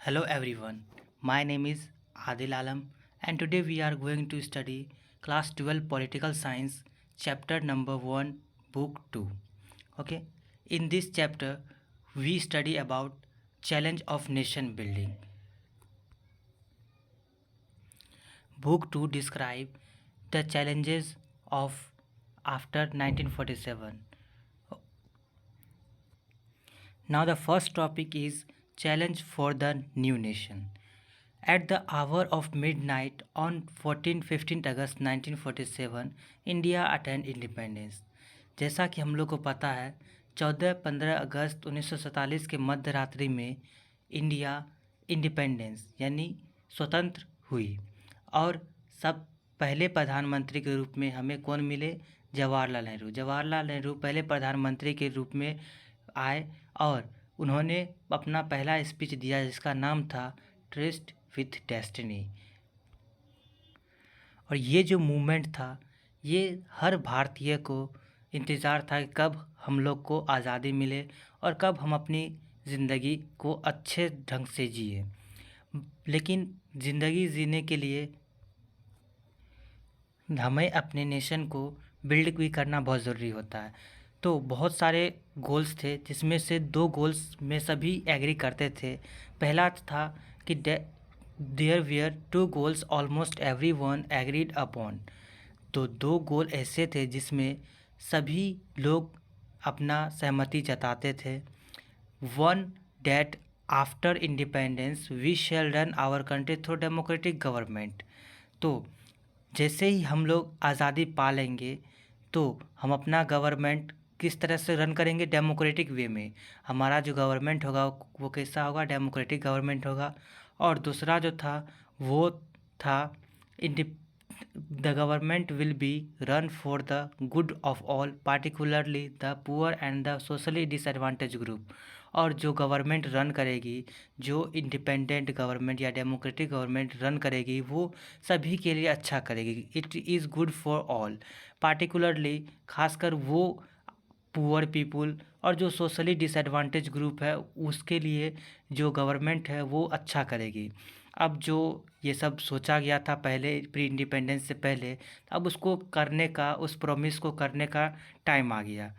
Hello everyone, my name is Adil Alam and today we are going to study class 12 political science chapter number 1 book 2. Okay, in this chapter we study about challenge of nation building. Book 2 describe the challenges of after 1947. Now the first topic is challenge for the new nation. At the hour of midnight on 14-15 August 1947 India attend independence. जैसा कि हम लोग को पता है 14-15 अगस्त 1947 के मध्य रात्रि में इंडिया इंडिपेंडेंस यानी स्वतंत्र हुई और सब पहले प्रधानमंत्री के रूप में हमें कौन मिले? जवाहरलाल नेहरू। जवाहरलाल नेहरू पहले प्रधानमंत्री के रूप में आए और उन्होंने अपना पहला स्पीच दिया जिसका नाम था ट्रस्ट विथ डेस्टिनी। और ये जो मूवमेंट था ये हर भारतीय को इंतज़ार था कि कब हम लोग को आज़ादी मिले और कब हम अपनी ज़िंदगी को अच्छे ढंग से जिए। लेकिन ज़िंदगी जीने के लिए हमें अपने नेशन को बिल्ड भी करना बहुत ज़रूरी होता है। तो बहुत सारे गोल्स थे जिसमें से दो गोल्स में सभी एग्री करते थे। पहला था कि there were two goals almost every one agreed upon. तो दो गोल ऐसे थे जिसमें सभी लोग अपना सहमति जताते थे। One that after independence we shall run our country through democratic government. तो जैसे ही हम लोग आज़ादी पा लेंगे तो हम अपना गवर्नमेंट किस तरह से रन करेंगे? डेमोक्रेटिक वे में। हमारा जो गवर्नमेंट होगा वो कैसा होगा? डेमोक्रेटिक गवर्नमेंट होगा। और दूसरा जो था वो था the government will be run for the good of all particularly the poor and the socially disadvantage group. और जो गवर्नमेंट रन करेगी, जो इंडिपेंडेंट गवर्नमेंट या डेमोक्रेटिक गवर्नमेंट रन करेगी वो सभी के लिए अच्छा करेगी। It is good for all, particularly खासकर वो पुअर पीपुल और जो सोशली डिसएडवांटेज ग्रुप है उसके लिए जो गवर्नमेंट है वो अच्छा करेगी। अब जो ये सब सोचा गया था पहले प्री इंडिपेंडेंस से पहले, अब उसको करने का, उस प्रॉमिस को करने का टाइम आ गया।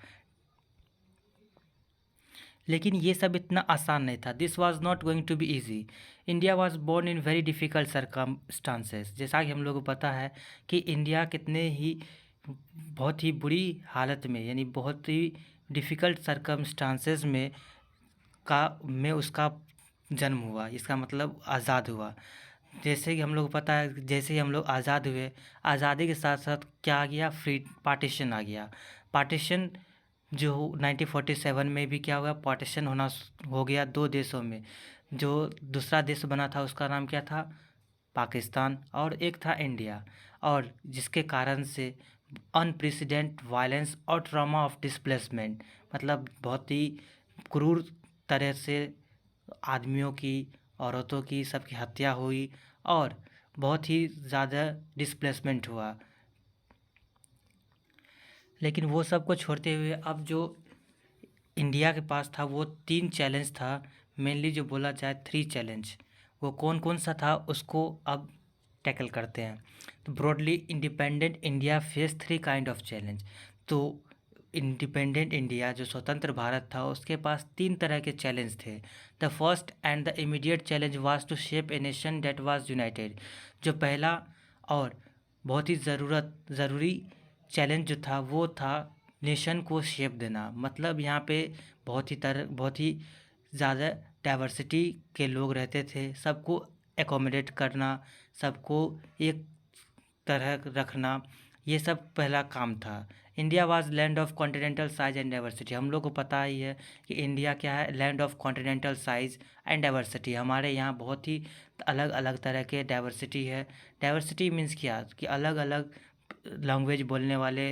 लेकिन ये सब इतना आसान नहीं था। This was not going to be easy. India was born in very difficult circumstances. जैसा कि हम लोग को पता है कि इंडिया कितने ही बहुत ही बुरी हालत में यानी बहुत ही डिफ़िकल्ट सरकमस्टांसेस में उसका जन्म हुआ। इसका मतलब आज़ाद हुआ। जैसे कि हम लोग को पता है जैसे ही हम लोग आज़ाद हुए, आज़ादी के साथ साथ क्या आ गया? फ्री पार्टीशन आ गया। पार्टीशन जो 1947 में भी क्या हुआ? पार्टीशन होना हो गया दो देशों में। जो दूसरा देश बना था उसका नाम क्या था? पाकिस्तान। और एक था इंडिया। और जिसके कारण से अनप्रेसिडेंट वायलेंस और ट्रॉमा ऑफ डिस्प्लेसमेंट, मतलब बहुत ही क्रूर तरह से आदमियों की, औरतों की, सबकी हत्या हुई और बहुत ही ज़्यादा डिस्प्लेसमेंट हुआ। लेकिन वो सब को छोड़ते हुए अब जो इंडिया के पास था वो तीन चैलेंज था। मेनली जो बोला जाए थ्री चैलेंज, वो कौन कौन सा था उसको अब टैकल करते हैं। तो broadly independent India phase three kind of challenge. तो इंडिपेंडेंट इंडिया जो स्वतंत्र भारत था उसके पास तीन तरह के चैलेंज थे। The first and the immediate challenge was to shape a nation that was united. जो पहला और बहुत ही ज़रूरी चैलेंज जो था वो था नेशन को शेप देना। मतलब यहाँ पे बहुत ही ज़्यादा डाइवर्सिटी के लोग रहते थे, सबको एकोमोडेट करना, सबको एक तरह रखना, ये सब पहला काम था। India was land of continental size and diversity. हम लोग को पता ही है कि इंडिया क्या है? Land of continental size and diversity. हमारे यहाँ बहुत ही अलग अलग तरह के डाइवर्सिटी है। डाइवर्सिटी मीन्स क्या? कि अलग अलग लैंग्वेज बोलने वाले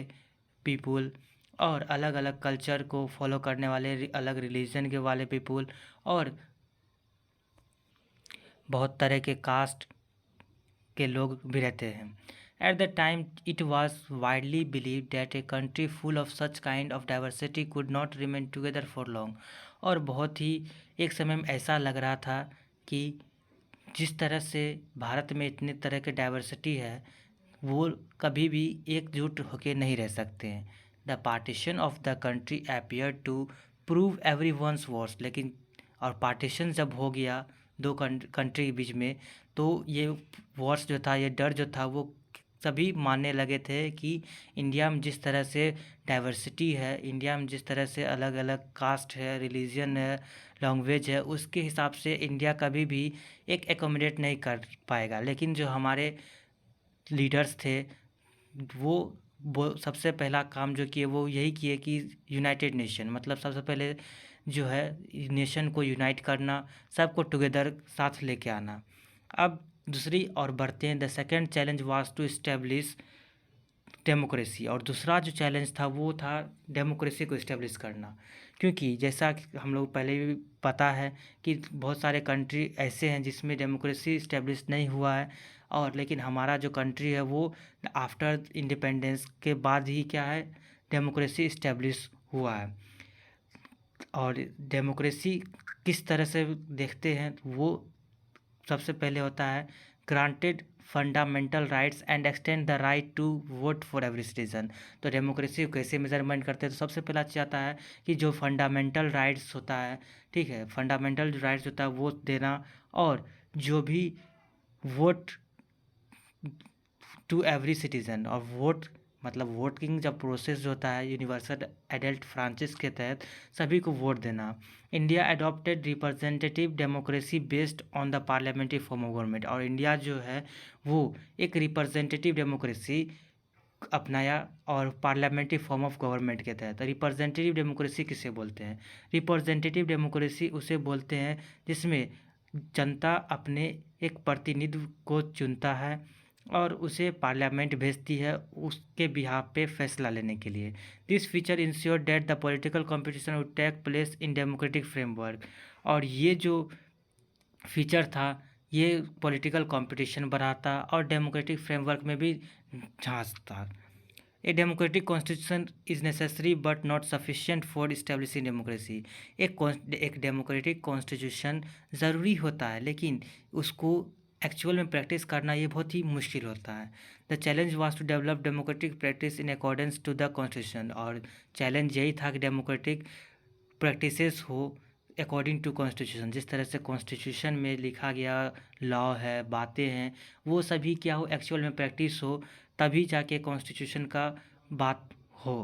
पीपुल और अलग अलग कल्चर को फॉलो करने वाले, अलग रिलीजन के वाले पीपुल और बहुत तरह के कास्ट के लोग भी रहते हैं। At the time it was widely believe that a country full of such kind of diversity could not remain together for long. और बहुत ही एक समय में ऐसा लग रहा था कि जिस तरह से भारत में इतने तरह के डाइवर्सिटी है, वो कभी भी एकजुट होके नहीं रह सकते हैं। The partition of the country appear to prove every one's worst, लेकिन और पार्टीशन जब हो गया दो कंट्री के बीच में, तो ये वॉर्स जो था, ये डर जो था, वो सभी मानने लगे थे कि इंडिया में जिस तरह से डाइवर्सिटी है, इंडिया में जिस तरह से अलग अलग कास्ट है, रिलीजन है, लैंग्वेज है, उसके हिसाब से इंडिया कभी भी एक एकोमोडेट नहीं कर पाएगा। लेकिन जो हमारे लीडर्स थे, वो सबसे पहला काम जो किए वो यही किए कि यूनाइटेड नेशन, मतलब सबसे पहले जो है नेशन को यूनाइट करना, सबको टुगेदर साथ लेके आना। अब दूसरी और बढ़ते हैं। The second challenge was to establish democracy, और दूसरा जो चैलेंज था वो था डेमोक्रेसी को इस्टेब्लिश करना। क्योंकि जैसा कि हम लोग पहले भी पता है कि बहुत सारे कंट्री ऐसे हैं जिसमें डेमोक्रेसी इस्टेब्लिश नहीं हुआ है, और लेकिन हमारा जो कंट्री है वो आफ्टर इंडिपेंडेंस के बाद ही क्या है, डेमोक्रेसी इस्टेब्लिश हुआ है। और डेमोक्रेसी किस तरह से देखते हैं, वो सबसे पहले होता है granted fundamental rights and extend the right to vote for every citizen. तो डेमोक्रेसी को कैसे मेजरमेंट करते हैं, तो सबसे पहला चीज़ आता है कि जो फंडामेंटल राइट्स होता है, ठीक है, फंडामेंटल जो राइट्स होता है वो देना, और जो भी वोट टू एवरी सिटीज़न, और वोट मतलब वोटिंग जब प्रोसेस जो होता है यूनिवर्सल एडल्ट फ्रांचिस के तहत सभी को वोट देना। India adopted representative democracy based on the parliamentary form of government, और इंडिया जो है वो एक रिप्रेजेंटेटिव डेमोक्रेसी अपनाया, और पार्लियामेंट्री फॉर्म ऑफ गवर्नमेंट के तहत। रिप्रेजेंटेटिव डेमोक्रेसी किसे बोलते हैं? रिप्रेजेंटेटिव डेमोक्रेसी उसे बोलते हैं जिसमें जनता अपने एक प्रतिनिधि को चुनता है और उसे पार्लियामेंट भेजती है उसके बिहाफ पे फैसला लेने के लिए। This feature ensure that the political competition would take place in democratic framework, और ये जो फीचर था ये पॉलिटिकल कंपटीशन बढ़ाता और डेमोक्रेटिक फ्रेमवर्क में भी झांकता। A democratic constitution is necessary but not sufficient for establishing democracy. एक डेमोक्रेटिक कॉन्स्टिट्यूशन ज़रूरी होता है, लेकिन उसको एक्चुअल में प्रैक्टिस करना ये बहुत ही मुश्किल होता है। The challenge was to develop democratic practice in accordance to the constitution, और चैलेंज यही था कि डेमोक्रेटिक प्रैक्टिसेस हो अकॉर्डिंग टू कॉन्स्टिट्यूशन, जिस तरह से कॉन्स्टिट्यूशन में लिखा गया लॉ है, बातें हैं, वो सभी क्या हो, एक्चुअल में प्रैक्टिस हो, तभी जाके कॉन्स्टिट्यूशन का बात हो,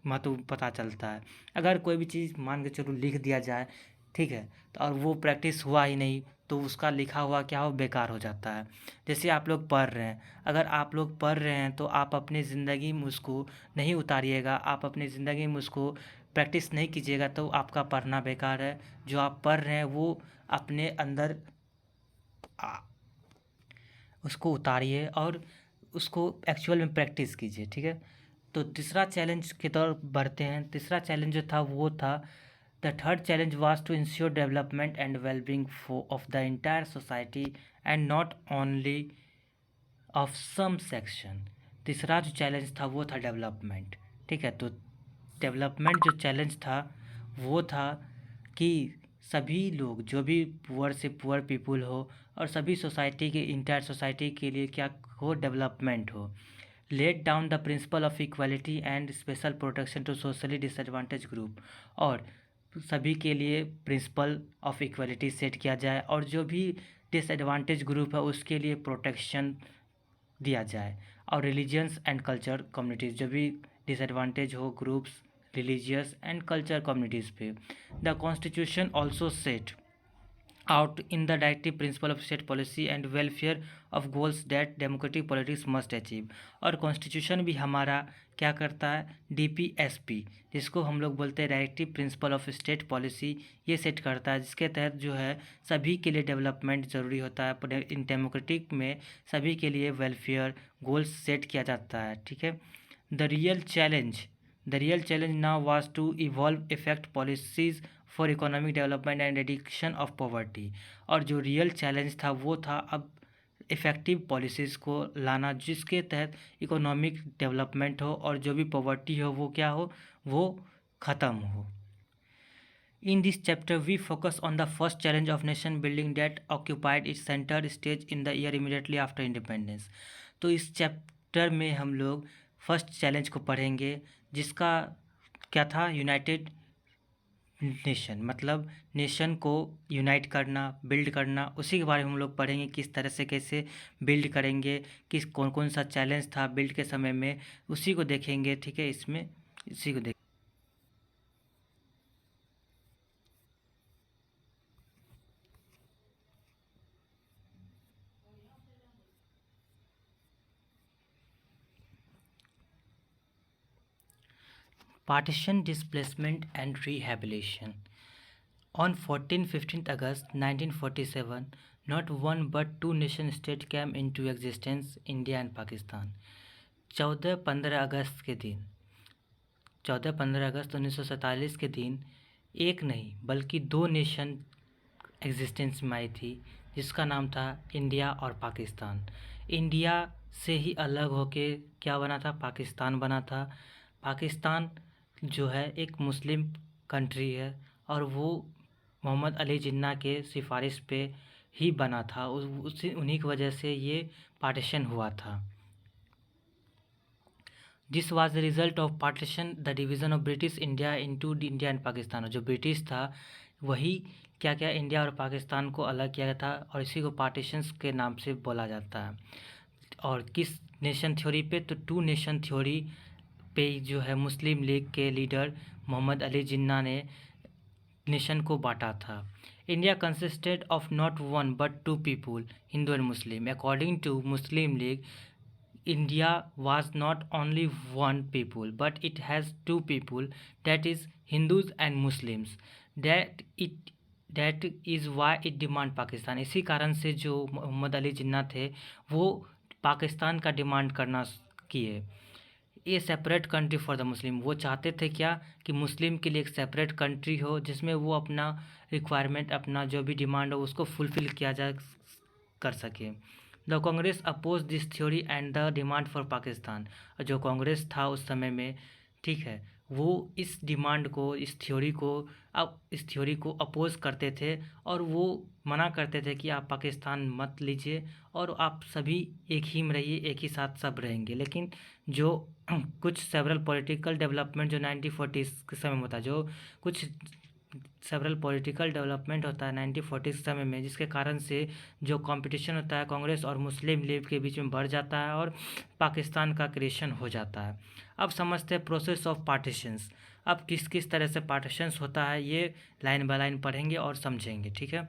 महत्व पता चलता है। अगर कोई भी चीज़ मान के चलो लिख दिया जाए, ठीक है, तो और वो प्रैक्टिस हुआ ही नहीं, तो उसका लिखा हुआ क्या हो, बेकार हो जाता है। जैसे आप लोग पढ़ रहे हैं, अगर आप लोग पढ़ रहे हैं तो आप अपनी ज़िंदगी में उसको नहीं उतारिएगा, आप अपनी ज़िंदगी में उसको प्रैक्टिस नहीं कीजिएगा, तो आपका पढ़ना बेकार है। जो आप पढ़ रहे हैं वो अपने अंदर उसको उतारिए और उसको एक्चुअल में प्रैक्टिस कीजिए, ठीक है। तो तीसरा चैलेंज की तरफ बढ़ते हैं। तीसरा चैलेंज जो था वो था, the third challenge was to ensure development and wellbeing of the entire society and not only of some section. तीसरा जो चैलेंज था वो था डेवलपमेंट, ठीक है। तो डेवलपमेंट जो चैलेंज था वो था कि सभी लोग, जो भी पुअर से पुअर पीपुल हो, और सभी सोसाइटी के, इंटायर सोसाइटी के लिए क्या हो, डेवलपमेंट हो। Laid down the principle of equality and special protection to socially disadvantage group, और सभी के लिए प्रिंसिपल ऑफ इक्वालिटी सेट किया जाए, और जो भी डिसएडवांटेज ग्रुप है उसके लिए प्रोटेक्शन दिया जाए। और रिलीजियंस एंड कल्चर कम्युनिटीज़, जो भी डिसएडवांटेज हो groups, religious and culture communities पे। The constitution also set out in the directive principle of state policy and welfare of goals that democratic politics must achieve। और constitution भी हमारा क्या करता है, DPSP, जिसको हम लोग बोलते हैं directive principle of state policy, ये सेट करता है, जिसके तहत जो है सभी के लिए डेवलपमेंट ज़रूरी होता है। इन डेमोक्रेटिक में सभी के लिए वेलफेयर गोल्स सेट किया जाता है, ठीक है। The real challenge now was to evolve effect policies for economic development and addiction of poverty. और जो रियल चैलेंज था वो था अब इफ़ेक्टिव पॉलिसीज़ को लाना जिसके तहत इकोनॉमिक डेवलपमेंट हो और जो भी पॉवर्टी हो वो क्या हो, वो ख़त्म हो। In this chapter, we focus on the first challenge of nation building that occupied its center stage in the year immediately after independence. तो इस चैप्टर में हम लोग फर्स्ट चैलेंज को पढ़ेंगे, जिसका क्या था, यूनाइटेड नेशन, मतलब नेशन को यूनाइट करना, बिल्ड करना। उसी के बारे में हम लोग पढ़ेंगे, किस तरह से कैसे बिल्ड करेंगे, किस कौन कौन सा चैलेंज था बिल्ड के समय में, उसी को देखेंगे। ठीक है, इसमें इसी को देख Partition, displacement and rehabilitation. On 14-15 August 1947, not one but two nation-states came into existence, India and Pakistan. 14-15 अगस्त के दिन 14-15 अगस्त 1947 के दिन एक नहीं बल्कि दो नेशन एग्जिस्टेंस में आई थी, जिसका नाम था इंडिया और पाकिस्तान। इंडिया से ही अलग होके क्या बना था, पाकिस्तान बना था। पाकिस्तान जो है एक मुस्लिम कंट्री है, और वो मोहम्मद अली जिन्ना के सिफारिश पे ही बना था। उसी उन्हीं की वजह से ये पार्टीशन हुआ था। This was the result of partition, the division of British India into India and Pakistan. जो ब्रिटिश था वही क्या क्या इंडिया और पाकिस्तान को अलग किया गया था, और इसी को पार्टीशंस के नाम से बोला जाता है। और किस नेशन थ्योरी पे, तो टू नेशन थ्योरी पे जो है मुस्लिम लीग के लीडर मोहम्मद अली जिन्ना ने नेशन को बांटा था। India consisted of not one but two people, Hindu and Muslim. According to Muslim League, India was not only one people, but it has two people, that is Hindus and Muslims. That is why it demand Pakistan. इसी कारण से जो मोहम्मद अली जिन्ना थे वो पाकिस्तान का demand करना किए। ये separate country for the Muslim, वो चाहते थे क्या कि मुस्लिम के लिए एक सेपरेट कंट्री हो, जिसमें वो अपना रिक्वायरमेंट, अपना जो भी डिमांड हो उसको फुलफ़िल किया जा कर सके। The Congress oppose this theory and the demand for Pakistan. जो कांग्रेस था उस समय में, ठीक है, वो इस डिमांड को, इस थ्योरी को अपोज करते थे, और वो मना करते थे कि आप पाकिस्तान मत लीजिए और आप सभी एक ही में रहिए, एक ही साथ सब रहेंगे। लेकिन जो कुछ सेवरल पॉलिटिकल डेवलपमेंट जो 1940s के समय में होता है, जो कुछ सेवरल पॉलिटिकल डेवलपमेंट होता है 1940s समय में, जिसके कारण से जो कंपटीशन होता है कांग्रेस और मुस्लिम लीग के बीच में बढ़ जाता है और पाकिस्तान का क्रिएशन हो जाता है। अब समझते हैं प्रोसेस ऑफ पार्टीशंस। अब किस किस तरह से पार्टीशंस होता है ये लाइन बाय लाइन पढ़ेंगे और समझेंगे। ठीक है,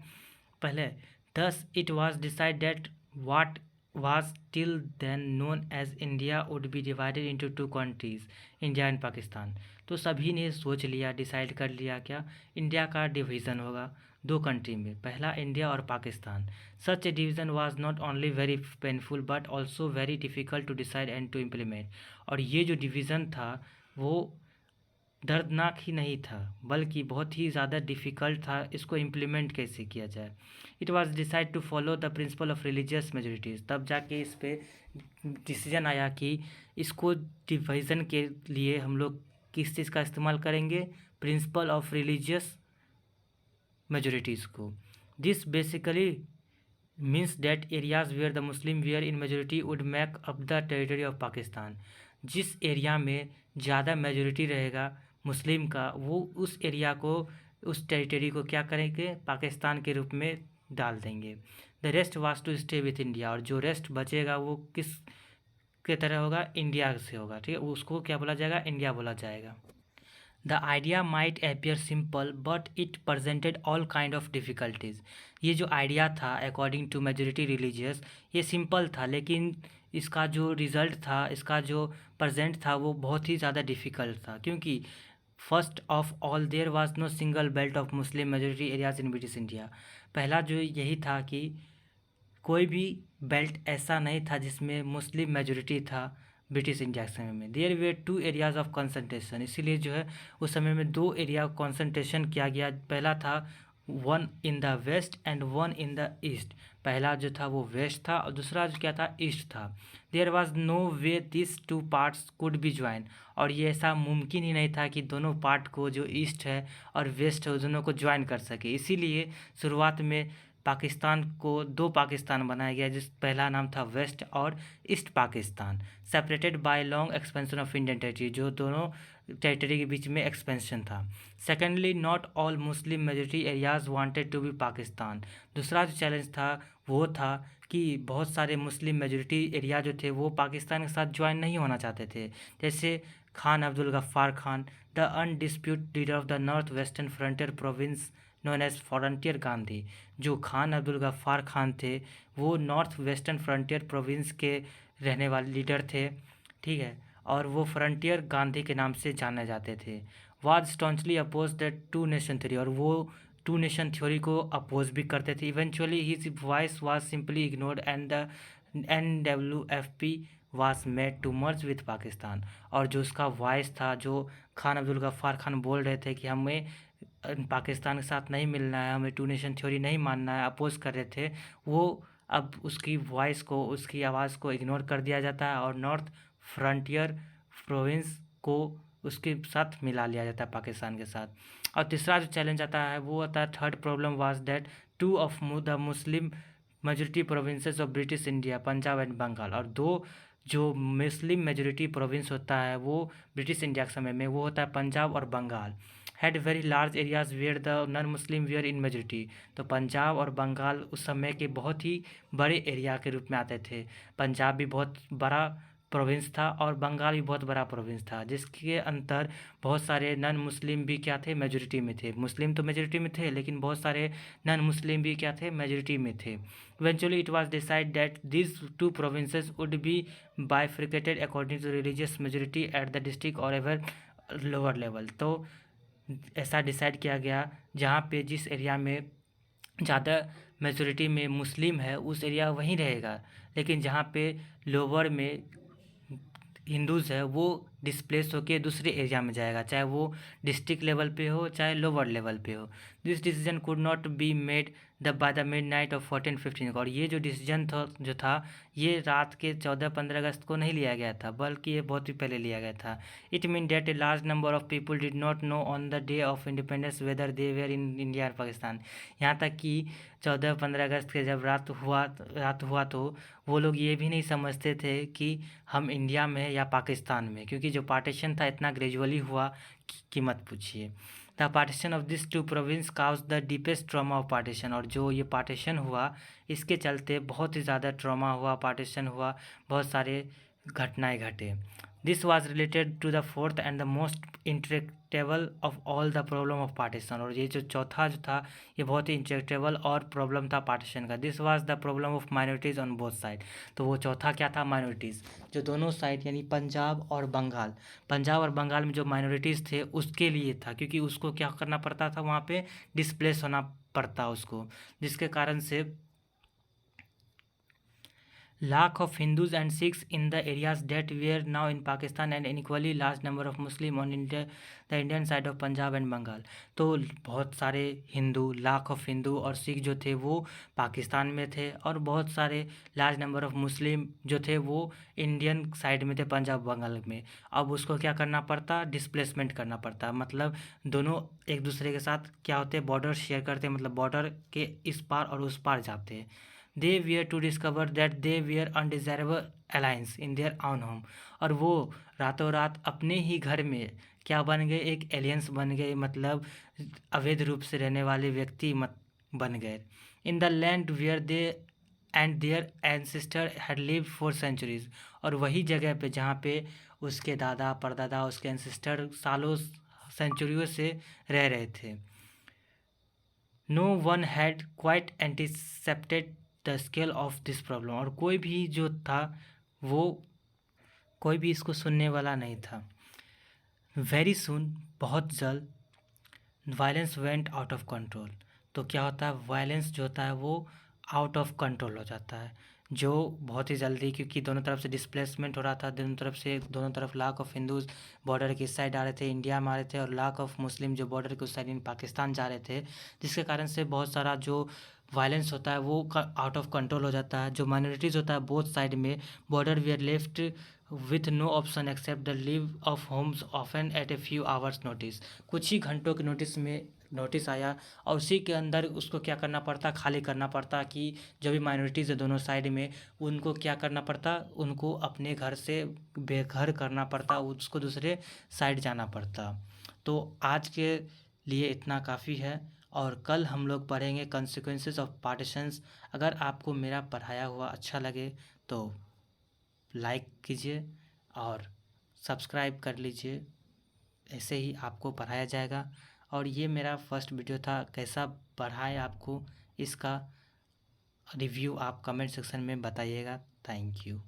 पहले thus it was decided that what was till then known as India would be divided into two countries, India and Pakistan. तो सभी ने सोच लिया, डिसाइड कर लिया क्या, इंडिया का डिवीज़न होगा दो कंट्री में, पहला इंडिया और Pakistan. Such a division was not only very painful but also very difficult to decide and to implement. और ये जो डिवीज़न था वो दर्दनाक ही नहीं था, बल्कि बहुत ही ज़्यादा डिफ़िकल्ट था इसको इम्प्लीमेंट कैसे किया जाए। It was decide to follow the principle of religious majorities. तब जाके इस पे डिसीजन आया कि इसको डिवीज़न के लिए हम लोग किस चीज़ का इस्तेमाल करेंगे, प्रिंसिपल ऑफ रिलीजियस मेजोरिटीज़ को। This basically means that areas where the Muslim were in majority would make up the territory of Pakistan. जिस एरिया में ज़्यादा मेजोरिटी रहेगा मुस्लिम का, वो उस एरिया को, उस टेरिटरी को क्या करेंगे, पाकिस्तान के रूप में डाल देंगे। The rest was to stay with India. और जो रेस्ट बचेगा वो किस के तरह होगा, इंडिया से होगा। ठीक है, उसको क्या बोला जाएगा, इंडिया बोला जाएगा। The idea might appear simple but it presented all kind of difficulties. ये जो आइडिया था अकॉर्डिंग टू मेजोरिटी रिलीजियस, ये सिंपल था, लेकिन इसका जो रिज़ल्ट था, इसका जो प्रेजेंट था वो बहुत ही ज़्यादा डिफ़िकल्ट था। क्योंकि first of all there was no single belt of Muslim majority areas in British India. पहला जो यही था कि कोई भी बेल्ट ऐसा नहीं था जिसमें मुस्लिम मेजोरिटी था ब्रिटिश इंडिया के समय में। There were two areas of concentration, इसीलिए जो है उस समय में दो एरिया कंसंट्रेशन किया गया। पहला था one in the west and one in the east. पहला जो था वो वेस्ट था और दूसरा जो क्या था ईस्ट था। There was no way this two parts could be join, और ये ऐसा मुमकिन ही नहीं था कि दोनों पार्ट को, जो ईस्ट है और वेस्ट है, उस दोनों को ज्वाइन कर सके। इसीलिए शुरुआत में पाकिस्तान को दो पाकिस्तान बनाया गया, जिस पहला नाम था वेस्ट और East Pakistan, separated by long expansion of Indian territory, जो दोनों टेरिटरी के बीच में एक्सपेंशन था। Secondly, not all Muslim majority areas wanted to be Pakistan. दूसरा जो चैलेंज था वो था कि बहुत सारे मुस्लिम मेजोरिटी एरिया जो थे वो पाकिस्तान के साथ ज्वाइन नहीं होना चाहते थे। जैसे Khan Abdul Ghaffar Khan, the undisputed leader of the North Western Frontier Province known as Frontier Gandhi. जो खान अब्दुल गफ्फार खान थे वो नॉर्थ वेस्टर्न फ्रंटियर प्रोविंस के रहने वाले लीडर थे, ठीक है, और वो फ्रंटियर गांधी के नाम से जाने जाते थे। Was staunchly oppose that two nation theory, और वो टू नेशन थ्योरी को अपोज भी करते थे। Eventually his voice was simply ignored and the NWFP was made to merge with Pakistan. और जो उसका वॉइस था, जो खान अब्दुल गफ्फार खान बोल रहे थे कि हमें पाकिस्तान के साथ नहीं मिलना है, हमें टू नेशन थ्योरी नहीं मानना है, अपोज कर रहे थे, वो अब उसकी वॉइस को, उसकी आवाज़ को इग्नोर कर दिया जाता है और नॉर्थ फ्रंटियर प्रोविंस को उसके साथ मिला लिया जाता है पाकिस्तान के साथ। और तीसरा जो चैलेंज आता है वो आता है, third problem was that two of the Muslim majority provinces of British India, Punjab and Bengal, और दो जो मुस्लिम मेजोरिटी प्रोविंस होता है वो ब्रिटिश इंडिया के समय में वो होता है पंजाब और Bengal, had very large areas where the non Muslim were in majority. तो पंजाब और बंगाल उस समय के बहुत ही बड़े एरिया के रूप में आते थे। पंजाब भी बहुत बड़ा प्रोविंस था और बंगाल भी बहुत बड़ा प्रोविंस था, जिसके अंतर बहुत सारे नॉन मुस्लिम भी क्या थे, मेजोरिटी में थे। मुस्लिम तो मेजोरिटी में थे लेकिन बहुत सारे नॉन मुस्लिम भी क्या थे, मेजोरिटी में थे। Eventually it was decide that these two provinces would be bifurcated according to religious majority at the district or ever lower level। तो ऐसा डिसाइड किया गया जहाँ पे जिस एरिया में ज़्यादा मेजोरिटी में मुस्लिम है उस एरिया वहीं रहेगा, लेकिन जहाँ पे लोअर में हिंदूज़ है वो डिस्प्लेस होकर दूसरे एरिया में जाएगा, चाहे वो डिस्ट्रिक्ट लेवल पे हो चाहे लोअर लेवल पे हो। This decision could not be made the by the mid night of 14-15, और ये जो डिसीजन था जो था ये रात के 14-15 अगस्त को नहीं लिया गया था, बल्कि ये बहुत ही पहले लिया गया था। It mean that a large number of people did not know on the day of independence whether they were in India और पाकिस्तान। यहाँ तक कि 14-15 अगस्त के जब रात हुआ तो वो लोग ये भी नहीं समझते थे कि हम इंडिया में या पाकिस्तान में, क्योंकि जो पार्टीशन था इतना ग्रेजुअली हुआ कि मत पूछिए। The partition of this two province cause the deepest trauma of partition, और जो ये पार्टीशन हुआ इसके चलते बहुत ही ज़्यादा ट्रॉमा हुआ, पार्टीशन हुआ, बहुत सारे घटनाएं घटे। This was related to the fourth and the most intractable of all the problem of partition, और ये जो चौथा जो था ये बहुत ही इंट्रैक्टेबल और प्रॉब्लम था पार्टीशन का। This was the problem of minorities on both side. तो वो चौथा क्या था, माइनॉरिटीज़, जो दोनों साइड यानी पंजाब और बंगाल में जो माइनॉरिटीज़ थे उसके लिए था, क्योंकि उसको क्या करना पड़ता था, वहाँ पे डिस्प्लेस होना पड़ता उसको, जिसके कारण से lack of Hindus and Sikhs in the areas that were now in Pakistan and an equally large number of Muslim on the Indian side of Punjab and Bengal। तो बहुत सारे हिंदू, लाख ऑफ हिंदू और सिख जो थे वो पाकिस्तान में थे, और बहुत सारे लार्ज नंबर ऑफ मुस्लिम जो थे वो इंडियन साइड में थे, पंजाब बंगाल में। अब उसको क्या करना पड़ता, डिस्प्लेसमेंट करना पड़ता, मतलब दोनों एक दूसरे के साथ क्या होते, बॉर्डर शेयर करते, मतलब बॉर्डर के इस पार और उस पार जाते। They were to discover that they were undesirable aliens in their own home, और वो रातों रात अपने ही घर में क्या बन गए, एक एलियंस बन गए, मतलब अवैध रूप से रहने वाले व्यक्ति बन गए। In the land where they and their ancestor had lived for centuries, और वही जगह पे जहाँ पे उसके दादा परदादा, उसके एंसेस्टर सालों सेंचुरियों से रह रहे थे। No one had quite anticipated the scale of this problem, और कोई भी जो था वो कोई भी इसको सुनने वाला नहीं था। वेरी सुन, बहुत जल्द, violence went out of control. तो क्या होता है, वायलेंस जो होता है वो आउट ऑफ कंट्रोल हो जाता है। जो बहुत ही जल्दी, क्योंकि दोनों तरफ से डिस्प्लेसमेंट हो रहा था, दोनों तरफ लाख ऑफ हिंदूज बॉर्डर की इस साइड आ रहे थे, इंडिया में आ रहे थे, और लाख ऑफ मुस्लिम जो बॉर्डर के उस साइड इन पाकिस्तान जा रहे थे, जिसके कारण से बहुत सारा जो वायलेंस होता है वो आउट ऑफ कंट्रोल हो जाता है। जो माइनॉरिटीज़ होता है बोथ साइड में, border we are left with no option except the leave of homes often at a few hours notice. कुछ ही घंटों के नोटिस में नोटिस आया, और उसी के अंदर उसको क्या करना पड़ता, खाली करना पड़ता, कि जो भी माइनॉरिटीज़ है दोनों साइड में, उनको क्या करना पड़ता, उनको अपने घर से बेघर करना पड़ता, उसको दूसरे साइड जाना पड़ता। तो आज के लिए इतना काफ़ी है, और कल हम लोग पढ़ेंगे कॉन्सिक्वेंसेस ऑफ पार्टीशंस। अगर आपको मेरा पढ़ाया हुआ अच्छा लगे तो लाइक कीजिए और सब्सक्राइब कर लीजिए, ऐसे ही आपको पढ़ाया जाएगा। और ये मेरा फर्स्ट वीडियो था, कैसा पढ़ाए आपको, इसका रिव्यू आप कमेंट सेक्शन में बताइएगा। Thank you.